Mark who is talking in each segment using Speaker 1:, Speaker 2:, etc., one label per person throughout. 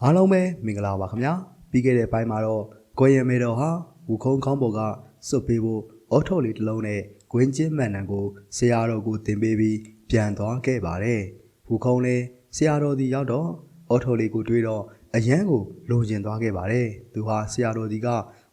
Speaker 1: အားလုံးပဲမင်္ဂလာပါခင်ဗျာပြီးခဲ့တဲ့ပိုင်းမှာတော့ကိုရင်မေတော်ဟာဝူခုံးခေါင်းပေါ်ကစွတ်ပေးဖို့အော်ထုတ်လေးတစ်လုံးနဲ့ဂွင်းချင်းမှန်တန်ကိုဆရာတော်ကိုတင်ပေးပြီးပြန်သွားခဲ့ပါတယ်ဝူခုံးလည်းဆရာတော်ဒီရောက်တော့အော်ထုတ်လေးကိုတွေးတော့အရန်ကိုလိုချင်သွားခဲ့ပါတယ်သူဟာဆရာတော်ဒီက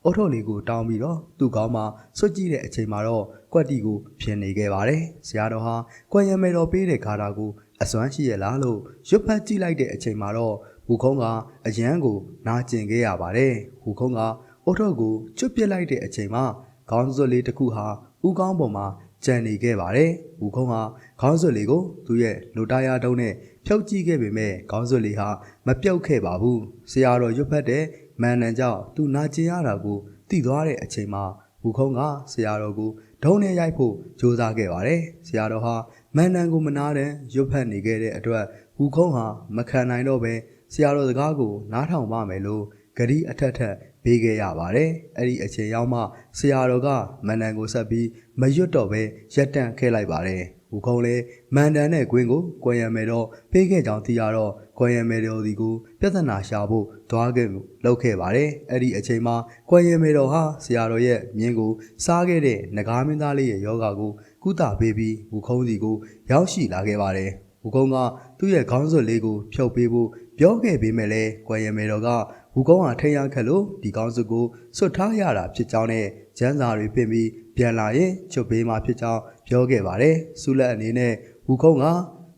Speaker 1: အော်ထုတ်လေးကိုတောင်းပြီးတော့သူ့ကောင်းမှာစွတ်ကြည့်တဲ့အချိန်မှာတော့ကွက်တီကိုဖြစ်နေခဲ့ပါတယ်ဆရာတော်ဟာကိုရင်မေတော်ပေးတဲ့ဂါထာကိုအစွမ်းရှိရလားလို့ရွတ်ဖတ်ကြည့်လိုက်တဲ့အချိန်မှာတော့ဝူခုံးကအရန်ကိုနာကျင်ခဲ့ရပါတယ်။ဝူခုံးကအုတ်ထုတ်ကိုချွတ်ပစ်လိုက်တဲ့အချိန်မှာခေါင်းစွပ်လေးတစ်ခုဟာဥကောင်းပေါ်မှာကျန်နေခဲ့ပါတယ်။ဝူခုံးကခေါင်းစွပ်လေးကိုသူ့ရဲ့လိုတာယာတုံးနဲ့ဖြုတ်ကြည့်ခဲ့ပေမဲ့ခေါင်းစွပ်လေးဟာမပြုတ်ခဲ့ပါဘူး။ဆရာတော်ရွတ်ဖတ်တဲ့မန်နန်ကြောင့်သူနာကျင်ရတာကိုသိသွားတဲ့အချိန်မှာဝူခုံးကဆရာတော်ကိုဒုံနဲ့ရိုက်ဖို့ကြိုးစားခဲ့ပါတယ်။ဆရာတော်ဟာမန်နန်ကိုမနာတဲ့ရွတ်ဖတ်နေခဲ့တဲ့အတွက်ဝူခုံးဟာမခံနိုင်တော့ပဲဆရာတော်စကားကိုနားထောင်ပါမယ်လို့ဂရီအထက်ထက်ပေးခဲ့ရပါတယ်။အဲ့ဒီအချိန်ရောက်မှဆရာတော်ကမန်တန်ကိုဆက်ပြီးမရွတ်တော့ပဲရက်တန့်ခဲ့လိုက်ပါတယ်။ဝူခုံးလည်းမန်တန်နဲ့ကွင်းကိုကွယ်ရမယ်တော့ပေးခဲ့ကြောင်းသိရတော့ကွယ်ရမယ်တော်ဒီကိုပြဿနာရှာဖို့သွားခဲ့လုပ်ခဲ့ပါတယ်။အဲ့ဒီအချိန်မှာကွယ်ရမယ်တော်ဟာဆရာတော်ရဲ့မြင်းကိုစားခဲ့တဲ့နဂါမင်းသားလေးရဲ့ယောဂါကိုကုသပေးပြီးဝူခုံးစီကိုရောက်ရှိလာခဲ့ပါတယ်။ဝူခုံးကသူ့ရဲ့ခေါင်းစွပ်လေးကိုဖြုတ်ပေးဖို့ပြောခဲ့ပေမဲ့လည်းကွယ်ရမယ်တော်ကဝူကုန်းဟာထိတ်ရခက်လို့ဒီကောင်းစုကိုစွတ်ထားရတာဖြစ်ကြောင်းနဲ့ကျန်းစာတွေပြင်ပြီးပြန်လာရင်ချုပ်ပေးမှဖြစ်ကြောင်းပြောခဲ့ပါတယ်။ဆုလက်အနေနဲ့ဝူကုန်းက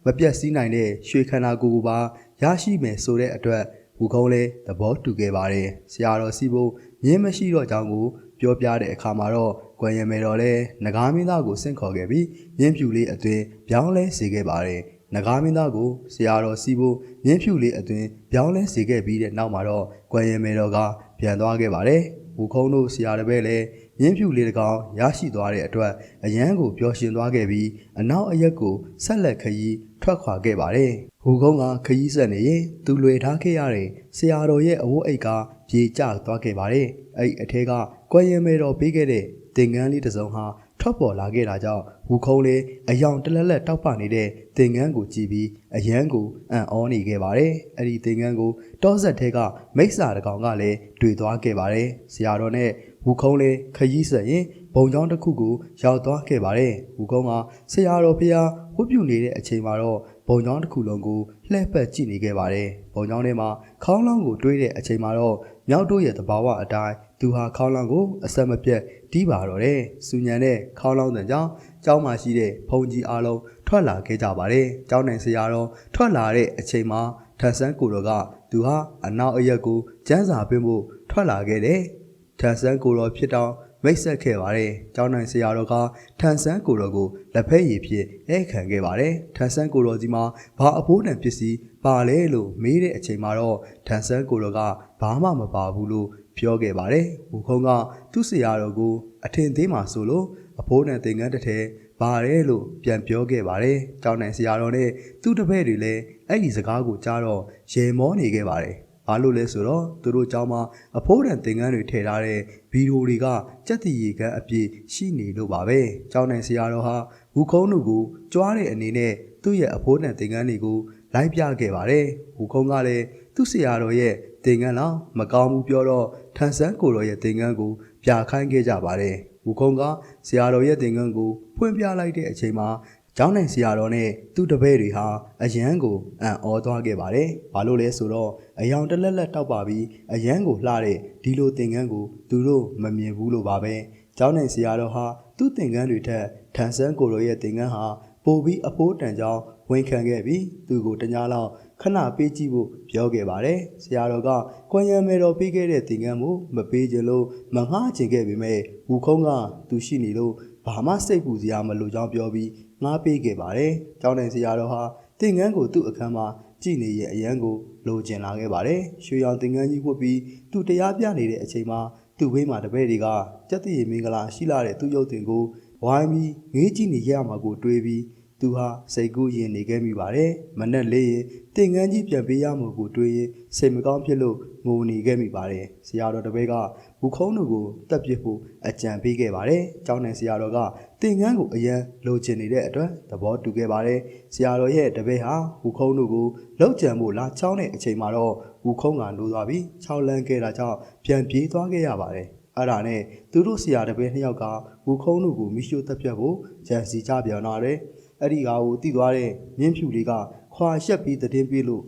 Speaker 1: မပြတ်စည်းနိုင်တဲ့ရွှေခန္ဓာကိုယ်ကိုပါရရှိမယ်ဆိုတဲ့အတွက်ဝူကုန်းလည်းသဘောတူခဲ့ပါတယ်။ဆရာတော်စီဖို့မြင်းမရှိတော့ကြောင်းကိုပြောပြတဲ့အခါမှာတော့ကွယ်ရမယ်တော်လည်းနဂါမင်းသားကိုဆင့်ခေါ်ခဲ့ပြီးမြင်းဖြူလေးအသွင်ပြောင်းလဲစေခဲ့ပါတယ်။နဂါမင်းသားကိုဆရာတော်စီဖို့မြင်းဖြူလေးအတွင်ပြောင်းလဲစေခဲ့ပြီးတဲ့နောက်မှာတော့ကွယ်ရင်မေတော်ကပြန်သွားခဲ့ပါတယ်။ဝူခုံးတို့ဆရာတပည့်လည်းမြင်းဖြူလေးတစ်ကောင်ရရှိသွားတဲ့အတွက်အရန်ကိုပျော်ရွှင်သွားခဲ့ပြီးအနောက်အရက်ကိုဆက်လက်ခရီးထွက်ခွာခဲ့ပါတယ်။ဝူခုံးကခရီးဆက်နေရင်သူလွေထားခဲ့ရတဲ့ဆရာတော်ရဲ့အဝတ်အိတ်ကပြေကျသွားခဲ့ပါတယ်။အဲ့အထဲကကွယ်ရင်မေတော်ပေးခဲ့တဲ့တင်ကန်းလေးတစ်စုံဟာထွက်ပေါ်လာခဲ့တာကြောင့်ဝူခုံးလေးအယောင်တလက်လက်တောက်ပနေတဲ့သင်္ကန်းကိုကြည့်ပြီးအယမ်းကိုအံ့ဩနေခဲ့ပါတယ်။အဲ့ဒီသင်္ကန်းကိုတောဆက်ထဲကမိစ္ဆာတကောင်ကလည်းတွေ့သွားခဲ့ပါတယ်။ဆရာတော်နဲ့ဝူခုံးလေးခရီးဆက်ရင်ဘုံကျောင်းတစ်ခုကိုရောက်သွားခဲ့ပါတယ်။ဝူခုံးကဆရာတော်ဖျားဝတ်ပြုနေတဲ့အချိန်မှာတော့ဘုံကျောင်းတစ်ခုလုံးကိုလှည့်ပတ်ကြည့်နေခဲ့ပါတယ်။ဘုံကျောင်းထဲမှာခေါင်းလောင်းကိုတွေးတဲ့အချိန်မှာတော့မြောက်တို့ရဲ့သဘာဝအတိုင်းသူဟာခေါင်းလောင်းကိုအဆက်မပြတ်တီးပါတော့တယ်။စူညံတဲ့ခေါင်းလောင်းတန်ကြောင့်ကျောင်းမှာရှိတဲ့ဘုံကြီးအားလုံးထွက်လာခဲ့ကြပါတယ်။ကျောင်းနိုင်ဆရာတော်ထွက်လာတဲ့အချိန်မှာထန်ဆန်းကိုတော်ကသူဟာအနောက်အရက်ကိုကျန်းစာပင်းဖို့ထွက်လာခဲ့တယ်။ထန်ဆန်းကိုတော်ဖြစ်တော့မိတ်ဆက်ခဲ့ပါတယ်။ကျောင်းနိုင်ဆရာတော်ကထန်ဆန်းကိုတော်ကိုလက်ဖက်ရည်ဖြင့်ဧည့်ခံခဲ့ပါတယ်။ထန်ဆန်းကိုတော်ကြီးမှာဘာအဖိုးတန်ပစ္စည်းပါလဲလို့မေးတဲ့အချိန်မှာတော့ထန်ဆန်းကိုတော်ကဘာမှမပါဘူးလို့ပြောခဲ့ပါတယ်။ဝူခုံးကသူ့ဆရာတော်ကိုအထင်သေးမှဆိုလို့အဖိုးတန်သင်္ကန်းတစ်ထည်ပါတယ်လို့ပြန်ပြောခဲ့ပါတယ်။ကျောင်းနိုင်ဆရာတော်နဲ့သူ့တပည့်တွေလည်းအဲ့ဒီစကားကိုကြားတော့ရေမောနေခဲ့ပါတယ်။ဘာလို့လဲဆိုတော့သူတို့ကျောင်းမှာအဖိုးတန်သင်္ကန်းတွေထည့်ထားတဲ့ဗီဒီယိုတွေကကြက်တီရီကန်းအပြည့်ရှိနေလို့ပါပဲ။ကျောင်းနိုင်ဆရာတော်ဟာဝူခုံးတို့ကိုကြွားတဲ့အနေနဲ့သူ့ရဲ့အဖိုးတန်သင်္ကန်းတွေကိုလိုက်ပြခဲ့ပါတယ်။ဝူခုံးကလည်းသူ့ဆရာတော်ရဲ့သင်္ကန်းလောက်မကောင်းဘူးပြောတော့ထန်ဆန်းကိုတော်ရဲ့သင်္ကန်းကိုပြခိုင်းခဲ့ကြပါတယ်။ဝူခုံးကဆရာတော်ရဲ့သင်္ကန်းကိုဖွင့်ပြလိုက်တဲ့အချိန်မှာကျောင်းနိုင်ဆရာတော်နဲ့သူ့တပည့်တွေဟာအယမ်းကိုအံ့ဩသွားခဲ့ပါတယ်။ဘာလို့လဲဆိုတော့အယောင်တလက်လက်တောက်ပါပြီးအယမ်းကိုလှတဲ့ဒီလိုသင်္ကန်းကိုသူတို့မမြင်ဘူးလို့ပါပဲ။ကျောင်းနိုင်ဆရာတော်ဟာသူ့သင်္ကန်းတွေထက်ထန်ဆန်းကိုတော်ရဲ့သင်္ကန်းဟာပိုပြီးအဖိုးတန်ကြောင်းဝန်ခံခဲ့ပြီးသူ့ကိုတညာလောက်ခဏပေးကြည့်ဖို့ပြောခဲ့ပါတယ်။ဆရာတော်ကကွန်ရံမေတော်ပေးခဲ့တဲ့သင်္ကန်းကိုမပေးချင်လို့မငှားချင်ခဲ့ပေမဲ့ဝူခုံးကသူရှိနေလို့ဘာမှစိတ်ပူစရာမလိုကြောင်းပြောပြီးငှားပေးခဲ့ပါတယ်။ကျောင်းနိုင်ဆရာတော်ဟာသင်္ကန်းကိုသူ့အခန်းမှာကြည့်နေရင်အရန်ကိုလိုချင်လာခဲ့ပါတယ်။ရွှေရောင်သင်္ကန်းကြီးဝတ်ပြီးသူတရားပြနေတဲ့အချိန်မှာသူ့ဘေးမှာတပည့်တွေကကြက်တည်မင်္ဂလာရှိလာတဲ့သူ့ရုပ်တင်ကိုဝိုင်းပြီးငေးကြည့်နေရမှာကိုတွေးပြီး သူဟာစိတ်ကူးရင်နေခဲ့မိပါတယ်မနက်လေးရင်တင်ငန်းကြီးပြန်ပေးရမှုကိုတွေးရင်စိတ်မကောင်းဖြစ်လို့ငိုနေခဲ့မိပါတယ်ဆရာတော်တပည့်ကဝူခုံးတို့ကိုတက်ပစ်ဖို့အကြံပေးခဲ့ပါတယ်ကျောင်းနယ်ဆရာတော်ကတင်ငန်းကိုအရန်လိုချင်နေတဲ့အတွက်သဘောတူခဲ့ပါတယ်ဆရာတော်ရဲ့တပည့်ဟာဝူခုံးတို့ကိုလောက်ကြံဖို့လာချောင်းတဲ့အချိန်မှာတော့ဝူခုံးကနိုးသွားပြီး6လန်းခဲ့တာကြောင့်ပြန်ပြေးသွားခဲ့ရပါတယ်အဲ့ဒါနဲ့သူတို့ဆရာတပည့်2ယောက်ကဝူခုံးတို့ကိုမိရှို့တက်ပြတ်ဖို့ကြံစီကြပြန်လာတယ်အဲ့ဒီကောင်ကိုတိသွားတဲ့မြင်းဖြူလေးကခွာရှက်ပြီးတည်င်းပြေးလို့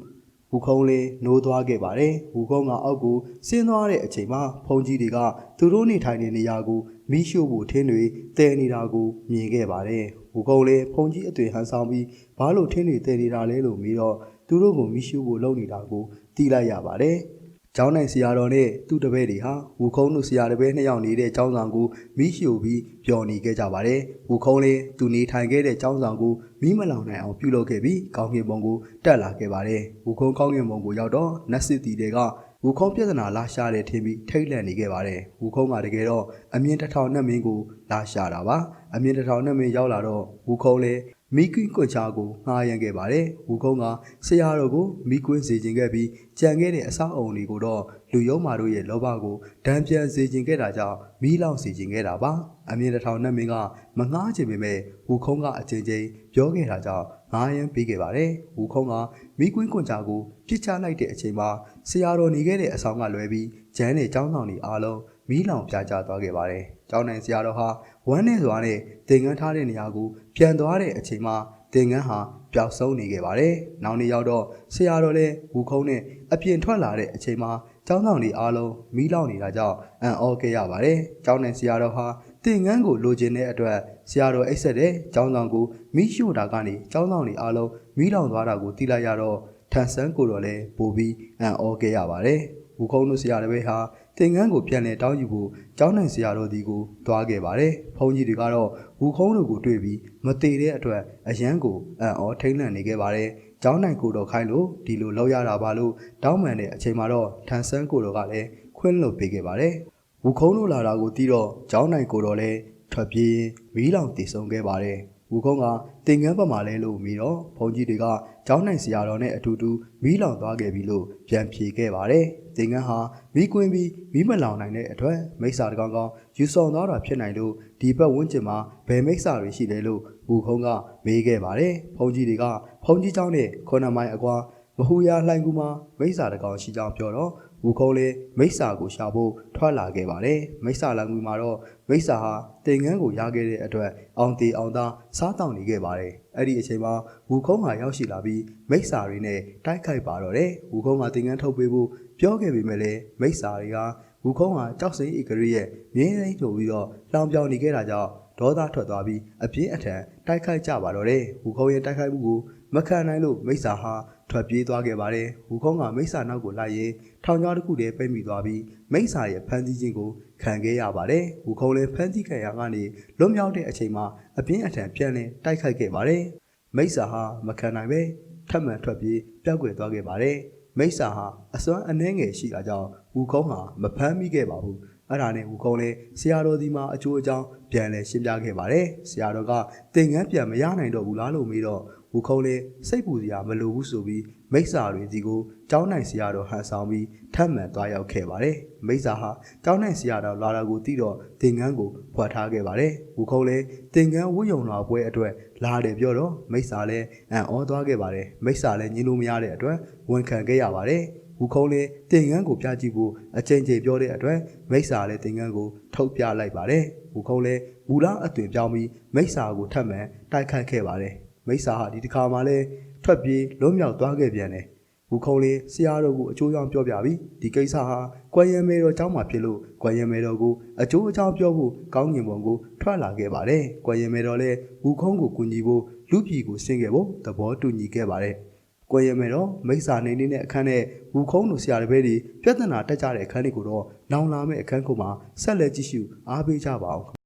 Speaker 1: ဝူခုံးလေးနိုးသွားခဲ့ပါတယ်ဝူခုံးကအောက်ကိုဆင်းသွားတဲ့အချိန်မှာဖုန်ကြီးတွေကသူတို့နေထိုင်တဲ့နေရာကိုမိရှို့ဖို့ထင်းတွေတဲနေတာကိုမြင်ခဲ့ပါတယ်ဝူခုံးလေးဖုန်ကြီးအသွင်ဟန်ဆောင်ပြီးဘာလို့ထင်းတွေတဲနေတာလဲလို့မေးတော့သူတို့ကိုမိရှို့ဖို့လုပ်နေတာကိုသိလိုက်ရပါတယ်ကျောင်းနိုင်ဆရာတော်နဲ့သူ့တပည့်တွေဟာဝူခုံးတို့ဆရာတပည့်2ယောက်နေတဲ့ကျောင်းဆောင်ကိုမိရှို့ပြီးပျော်နေခဲ့ကြပါတယ်။ဝူခုံးလေးသူနေထိုင်ခဲ့တဲ့ကျောင်းဆောင်ကိုမိမလောင်နိုင်အောင်ပြုလုပ်ခဲ့ပြီးကောင်းကင်ဘုံကိုတက်လာခဲ့ပါတယ်။ဝူခုံးကောင်းကင်ဘုံကိုရောက်တော့နတ်စစ်တီတွေကဝူခုံးပြဿနာလာရှာတယ်ထင်ပြီးထိတ်လန့်နေခဲ့ပါတယ်။ဝူခုံးကတကယ်တော့အမြင့်တစ်ထောင်နဲ့မင်းကိုလာရှာတာပါ။အမြင့်တစ်ထောင်နဲ့မင်းရောက်လာတော့ဝူခုံးလေးမိကွင်းကွန်ချာကိုငှားရမ်းခဲ့ပါတယ်။ဝူခုံးကဆရာတော်ကိုမိကွင်းစေခြင်းခဲ့ပြီးကြံခဲ့တဲ့အဆောက်အုံတွေကိုတော့လူယုံမာတို့ရဲ့လောဘကိုဒဏ်ပြန်စေခြင်းခဲ့တာကြောင့်မီးလောင်စေခြင်းခဲ့တာပါ။အမြင့်တစ်ထောင်နဲ့မင်းကမငှားခြင်းပေမဲ့ဝူခုံးကအချင်းချင်းပြောခဲ့တာကြောင့်ငှားရမ်းပေးခဲ့ပါတယ်။ဝူခုံးကမိကွင်းကွန်ချာကိုပြစ်ချလိုက်တဲ့အချိန်မှာဆရာတော်နေခဲ့တဲ့အဆောင်ကလွဲပြီးဂျမ်းနဲ့ကျောင်းဆောင်တွေအားလုံးမီးလောင်ပြာကျသွားခဲ့ပါတယ်။ကျောင်းနိုင်ဆရာတော်ဟာဝမ်းနဲ့စွာနဲ့တင်ငန်းထားတဲ့နေရာကိုပြန်သွားတဲ့အချိန်မှာတင်ငန်းဟာပျောက်ဆုံးနေခဲ့ပါတယ်။နောက်နေ့ရောက်တော့ဆရာတော်လည်းဝူခုံးနဲ့အပြင်ထွက်လာတဲ့အချိန်မှာကျောင်းဆောင်တွေအားလုံးမီးလောင်နေတာကြောင့်အံ့ဩခဲ့ရပါတယ်။ကျောင်းနိုင်ဆရာတော်ဟာတင်ငန်းကိုလိုချင်တဲ့အတွက်ဆရာတော်အိတ်ဆက်တဲ့ကျောင်းဆောင်ကိုမီးရှို့တာကနေကျောင်းဆောင်တွေအားလုံးမီးလောင်သွားတာကိုသိလိုက်ရတော့ထန်ဆန်းကိုတော့လည်းပို့ပြီးအံ့ဩခဲ့ရပါတယ်။ဝူခုံးတို့ဆရာတပည့်ဟာတင်ငန်းကိုပြန်လည်တောင်းယူဖို့ကျောင်းနိုင်ဆရာတော်ဒီကိုတွားခဲ့ပါတယ်။ဘုန်းကြီးတွေကတော့ဝူခုံးတို့ကိုတွေ့ပြီးမသေးတဲ့အတွက်အရန်ကိုအံ့ဩထိတ်လန့်နေခဲ့ပါတယ်။ကျောင်းနိုင်ကိုတော်ခိုင်းလို့ဒီလိုလောက်ရတာပါလို့တောင်းပန်တဲ့အချိန်မှာတော့ထန်ဆန်းကိုတော်ကလည်းခွင့်လွှတ်ပေးခဲ့ပါတယ်။ဝူခုံးတို့လာတာကိုသိတော့ကျောင်းနိုင်ကိုတော်လည်းထွက်ပြေးမီးလောင်တည်ဆုံခဲ့ပါတယ်။ဝူခုံးကတင်ငန်းပတ်မှာလဲလို့ပြီးတော့ဘုန်းကြီးတွေကကျောင်းနိုင်ဆရာတော်နဲ့အတူတူမီးလောင်သွားခဲ့ပြီလို့ပြန်ဖြေခဲ့ပါတယ်။တင်ငန်းဟာမီးကွင်းပြီးမီးမလောင်နိုင်တဲ့အတွက်မိစ္ဆာတကောင်ကောင်ယူဆောင်သွားတာဖြစ်နိုင်လို့ဒီဘက်ဝန်းကျင်မှာဘယ်မိစ္ဆာတွေရှိလဲလို့ဝူခုံးကမေးခဲ့ပါတယ်။ဘုန်းကြီးတွေကဘုန်းကြီးကျောင်းနဲ့9မိုင်အကွာမဟူယာလှိုင်ကူမှာမိစ္ဆာတကောင်ရှိကြောင်းပြောတော့ဝူခုံးလေးမိစ္ဆာကိုရှာဖို့ထွက်လာခဲ့ပါတယ်။မိစ္ဆာလှိုင်ကူမှာတော့မိစ္ဆာဟာတင်ငန်းကိုရခဲ့တဲ့အတွက်အောင်တီအောင်သားစားတောင်းနေခဲ့ပါတယ်။အဲ့ဒီအချိန်မှာဝူခုံးဟာရောက်ရှိလာပြီးမိစ္ဆာတွေနဲ့တိုက်ခိုက်ပါတော့တယ်။ဝူခုံးကတင်ငန်းထုတ်ပေးဖို့ပြောခဲ့ပေမဲ့လည်းမိစ္ဆာတွေကဝူခုံးဟာကြောက်စိမ့်ဧကရီရဲ့မြင်းစိမ့်ထုတ်ပြီးတော့လောင်ပြောင်နေခဲ့တာကြောင့်ဒေါသထွက်သွားပြီးအပြင်းအထန်တိုက်ခိုက်ကြပါတော့တယ်။ဝူခုံးရဲ့တိုက်ခိုက်မှုကိုမခံနိုင်လို့မိစ္ဆာဟာထွက်ပြေးသွားခဲ့ပါတယ်။ဝူခုံးကမိစ္ဆာနောက်ကိုလိုက်ရင်ထောင်ကြားတစ်ခုတည်းပိတ်မိသွားပြီးမိစ္ဆာရဲ့ဖမ်းဆီးခြင်းကိုခံခဲ့ရပါတယ်။ဝူခုံးလည်းဖမ်းဆီးခံရကနေလွတ်မြောက်တဲ့အချိန်မှာအပြင်းအထန်ပြန်လည်တိုက်ခိုက်ခဲ့ပါတယ်။မိစ္ဆာဟာမခံနိုင်ပဲထပ်မံထွက်ပြေးပျောက်ကွယ်သွားခဲ့ပါတယ်။မိစ္ဆာဟာအစွမ်းအနှဲငယ်ရှိတာကြောင့်ဝူခုံးဟာမဖမ်းမိခဲ့ပါဘူး။အဲ့ဒါနဲ့ဝူခုံးလည်းဆရာတော်ဒီမှာအကျိုးအကြောင်းပြန်လည်ရှင်းပြခဲ့ပါတယ်။ဆရာတော်ကတင်ငန်းပြန်မရနိုင်တော့ဘူးလားလို့မေးတော့ဝူခုံးလည်းစိတ်ပူစရာမလိုဘူးဆိုပြီးမိစ္ဆာတွေဒီကိုကျောင်းနိုင်ဆရာတော်ဟန်ဆောင်ပြီးထပ်မံသွားရောက်ခဲ့ပါတယ်။မိစ္ဆာဟာကျောင်းနိုင်ဆရာတော်လာတာကိုသိတော့တင်ငန်းကိုဖွက်ထားခဲ့ပါတယ်။ဝူခုံးလည်းတင်ငန်းဝတ်ယုံလာပွဲအတွက်လာတယ်ပြောတော့မိစ္ဆာလည်းအံ့ဩသွားခဲ့ပါတယ်။မိစ္ဆာလည်းညှင်းလို့မရတဲ့အတွက်ဝန်ခံခဲ့ရပါတယ်။ဝူခုံးလည်းတင်ငန်းကိုပြကြည့်ဖို့အချိန်ချင်းပြောတဲ့အတွက်မိစ္ဆာလည်းတင်ငန်းကိုထုတ်ပြလိုက်ပါတယ်။ဝူခုံးလည်းမူလအသွင်ပြောင်းပြီးမိစ္ဆာကိုထပ်မံတိုက်ခိုက်ခဲ့ပါတယ်။မိစ္ဆာဟာဒီတစ်ခါမှလည်းထွက်ပြေးလွတ်မြောက်သွားခဲ့ပြန်တယ်။ဝူခုံးလေးဆရာတော်ကိုအကျိုးကြောင့်ပြောပြပြီးဒီကိစ္စဟာကွယ်ရမေတော်ကျောင်းမှာဖြစ်လို့ကွယ်ရမေတော်ကိုအကျိုးအကြောင်းပြောဖို့ကောင်းငင်ပုံကိုထွက်လာခဲ့ပါတယ်။ကွယ်ရမေတော်လည်းဝူခုံးကိုကူညီဖို့လူပြည်ကိုဆင့်ခဲ့ဖို့သဘောတူညီခဲ့ပါတယ်။ကွယ်ရမေတော်မိစ္ဆာနေနေတဲ့အခန်းနဲ့ဝူခုံးတို့ဆရာတပည့်တွေပြဿနာတက်ကြတဲ့အခန်းတွေကိုတော့နောင်လာမယ့်အခန်းကိုမှဆက်လက်ကြည့်ရှုအားပေးကြပါအောင်